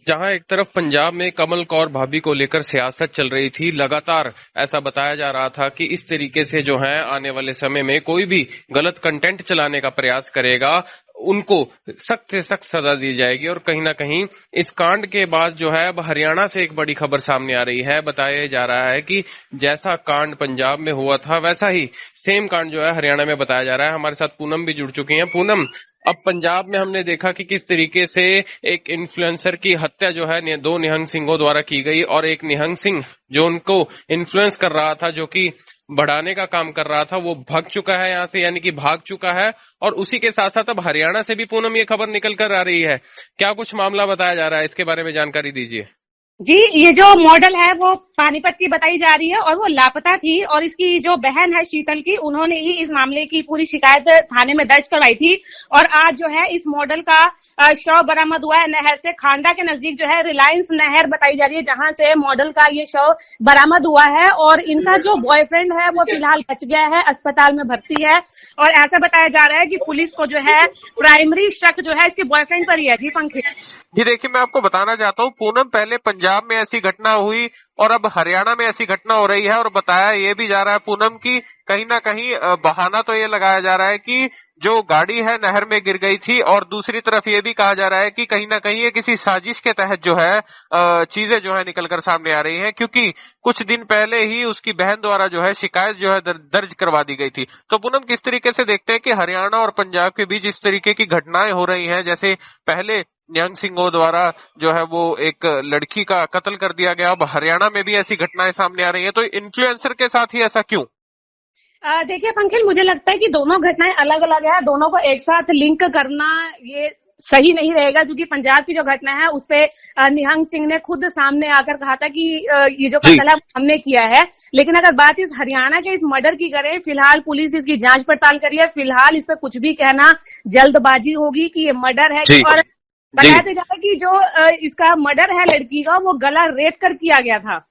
जहां एक तरफ पंजाब में कमल कौर भाभी को लेकर सियासत चल रही थी, लगातार ऐसा बताया जा रहा था कि इस तरीके से जो है आने वाले समय में कोई भी गलत कंटेंट चलाने का प्रयास करेगा उनको सख्त से सख्त सजा दी जाएगी। और कहीं ना कहीं इस कांड के बाद जो है अब हरियाणा से एक बड़ी खबर सामने आ रही है। बताया जा रहा है कि जैसा कांड पंजाब में हुआ था वैसा ही सेम कांड जो है हरियाणा में बताया जा रहा है। हमारे साथ पूनम भी जुड़ चुकी हैं। पूनम, अब पंजाब में हमने देखा कि किस तरीके से एक इन्फ्लुएंसर की हत्या जो है दो निहंग सिंहों द्वारा की गई, और एक निहंग सिंह जो उनको इन्फ्लुएंस कर रहा था, जो कि बढ़ाने का काम कर रहा था, वो भाग चुका है यहाँ से, यानी कि भाग चुका है। और उसी के साथ साथ अब हरियाणा से भी पूनम ये खबर निकल कर आ रही है। क्या कुछ मामला बताया जा रहा है, इसके बारे में जानकारी दीजिए। जी, ये जो मॉडल है वो पानीपत की बताई जा रही है और वो लापता थी, और इसकी जो बहन है शीतल की, उन्होंने ही इस मामले की पूरी शिकायत थाने में दर्ज करवाई थी। और आज जो है इस मॉडल का शव बरामद हुआ है नहर से। खांडा के नजदीक जो है रिलायंस नहर बताई जा रही है, जहां से मॉडल का ये शव बरामद हुआ है। और इनका जो बॉयफ्रेंड है वो फिलहाल बच गया है, अस्पताल में भर्ती है। और ऐसा बताया जा रहा है कि पुलिस को जो है प्राइमरी शक जो है इसके बॉयफ्रेंड पर ही है। जी पंकज जी देखिए, मैं आपको बताना चाहता हूँ पूनम, पहले पंजाब में ऐसी घटना हुई और अब हरियाणा में ऐसी घटना हो रही है। और बताया ये भी जा रहा है पूनम की कहीं ना कहीं बहाना तो ये लगाया जा रहा है कि जो गाड़ी है नहर में गिर गई थी, और दूसरी तरफ ये भी कहा जा रहा है कि कहीं ना कहीं ये किसी साजिश के तहत जो है चीजें जो है निकल कर सामने आ रही हैं, क्योंकि कुछ दिन पहले ही उसकी बहन द्वारा जो है शिकायत जो है दर्ज करवा दी गई थी। तो पूनम, किस तरीके से देखते हैं कि हरियाणा और पंजाब के बीच इस तरीके की घटनाएं हो रही हैं, जैसे पहले निहंग सिंहों द्वारा जो है वो एक लड़की का कत्ल कर दिया गया, अब हरियाणा में भी ऐसी घटनाएं सामने आ रही हैं, तो इन्फ्लुएंसर के साथ ही ऐसा क्यों? देखिए पंकज, मुझे लगता है कि दोनों घटनाएं अलग अलग है। दोनों को एक साथ लिंक करना ये सही नहीं रहेगा, क्योंकि पंजाब की जो घटना है उसपे निहंग सिंह ने खुद सामने आकर कहा था कि ये जो कत्ल है हमने किया है। लेकिन अगर बात इस हरियाणा के इस मर्डर की करें, फिलहाल पुलिस इसकी जांच पड़ताल करी है। फिलहाल इस पे कुछ भी कहना जल्दबाजी होगी कि ये मर्डर है। और बताया तो जाता है कि जो इसका मर्डर है लड़की का, वो गला रेत कर किया गया था।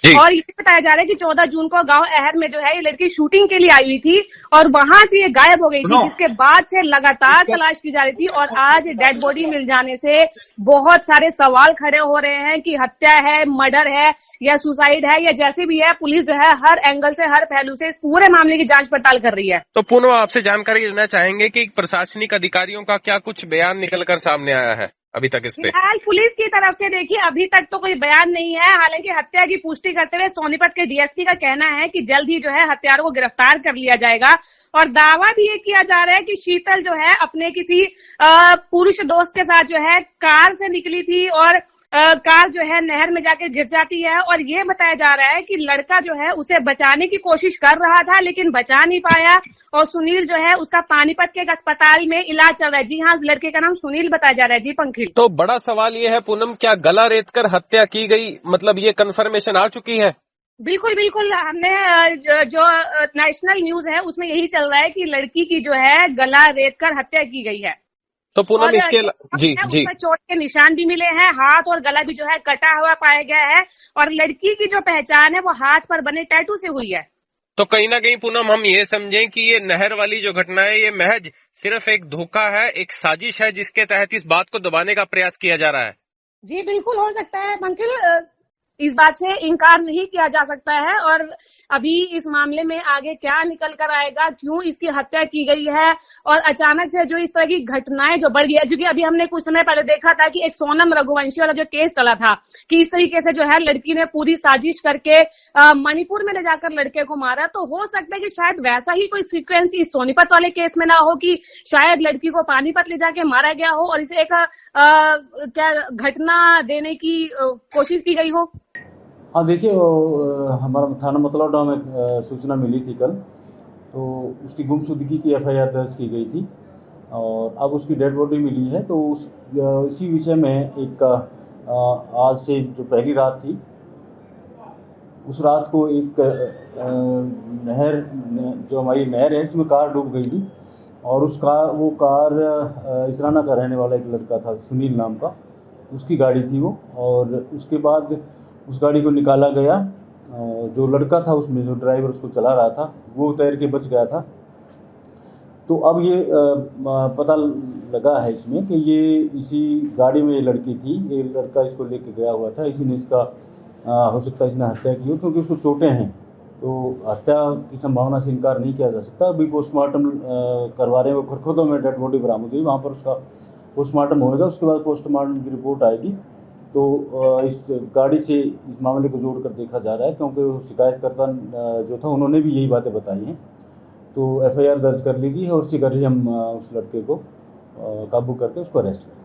और ये बताया जा रहा है कि 14 जून को गांव अहर में जो है ये लड़की शूटिंग के लिए आई हुई थी और वहां से ये गायब हो गई थी, जिसके बाद से लगातार तलाश की जा रही थी। और आज डेड बॉडी मिल जाने से बहुत सारे सवाल खड़े हो रहे हैं कि हत्या है, मर्डर है या सुसाइड है, या जैसे भी है। पुलिस जो है हर एंगल से, हर पहलू से इस पूरे मामले की जांच पड़ताल कर रही है। तो पूनम, आपसे जानकारी लेना चाहेंगे कि प्रशासनिक अधिकारियों का क्या कुछ बयान निकल कर सामने आया है अभी तक इस पे? फिलहाल पुलिस की तरफ से देखिए अभी तक तो कोई बयान नहीं है। हालांकि हत्या की पुष्टि करते हुए सोनीपत के डीएसपी का कहना है कि जल्द ही जो है हत्यारों को गिरफ्तार कर लिया जाएगा। और दावा भी ये किया जा रहा है कि शीतल जो है अपने किसी पुरुष दोस्त के साथ जो है कार से निकली थी, और कार जो है नहर में जाके गिर जाती है। और ये बताया जा रहा है कि लड़का जो है उसे बचाने की कोशिश कर रहा था, लेकिन बचा नहीं पाया। और सुनील जो है उसका पानीपत के एक अस्पताल में इलाज चल रहा है। जी हाँ, लड़के का नाम सुनील बताया जा रहा है। जी पंखी, तो बड़ा सवाल ये है पूनम, क्या गला रेत कर हत्या की गई, मतलब ये कंफर्मेशन आ चुकी है? बिल्कुल बिल्कुल, हमने जो नेशनल न्यूज है उसमें यही चल रहा है कि लड़की की जो है गला रेत कर हत्या की गई है। तो पूनम इसके उसमें चोट के निशान भी मिले हैं, हाथ और गला भी जो है कटा हुआ पाया गया है। और लड़की की जो पहचान है वो हाथ पर बने टैटू से हुई है। तो कहीं ना कहीं पूनम हम ये समझें कि ये नहर वाली जो घटना है ये महज सिर्फ एक धोखा है, एक साजिश है, जिसके तहत इस बात को दबाने का प्रयास किया जा रहा है। जी बिल्कुल हो सकता है पंकज, इस बात से इनकार नहीं किया जा सकता है। और अभी इस मामले में आगे क्या निकल कर आएगा, क्यों इसकी हत्या की गई है, और अचानक से जो इस तरह की घटनाएं जो बढ़ गई है। क्योंकि अभी हमने कुछ समय पहले देखा था कि एक सोनम रघुवंशी वाला जो केस चला था कि इस तरीके से जो है लड़की ने पूरी साजिश करके मणिपुर में ले जाकर लड़के को मारा। तो हो सकता है कि शायद वैसा ही कोई सीक्वेंस इस सोनीपत वाले केस में ना हो, कि शायद लड़की को पानीपत ले जाके मारा गया हो और इसे एक क्या घटना देने की कोशिश की गई हो। हाँ देखिए, हमारा थाना मतलौडा में सूचना मिली थी कल, तो उसकी गुमशुदगी की एफआईआर दर्ज की गई थी और अब उसकी डेड बॉडी मिली है। तो इसी विषय में एक आज से जो पहली रात थी, उस रात को एक नहर, जो हमारी नहर है इसमें कार डूब गई थी। और वो कार इसराना का रहने वाला एक लड़का था, सुनील नाम का, उसकी गाड़ी थी वो। और उसके बाद उस गाड़ी को निकाला गया। जो लड़का था उसमें, जो ड्राइवर उसको चला रहा था, वो तैर के बच गया था। तो अब ये पता लगा है इसमें कि ये इसी गाड़ी में ये लड़की थी, ये लड़का इसको लेके गया हुआ था, इसी ने इसका हो सकता है इसने हत्या की हो, क्योंकि उसको चोटें हैं, तो हत्या की संभावना से इनकार नहीं किया जा सकता। अभी पोस्टमार्टम करवा रहे हैं, वो खरखोदों में डेड बॉडी बरामद हुई, वहाँ पर उसका पोस्टमार्टम होएगा, उसके बाद पोस्टमार्टम की रिपोर्ट आएगी। तो इस गाड़ी से इस मामले को जोड़कर देखा जा रहा है, क्योंकि शिकायतकर्ता जो था उन्होंने भी यही बातें बताई हैं। तो एफआईआर दर्ज कर ली गई है और इसी कर हम उस लड़के को काबू करके उसको अरेस्ट करें।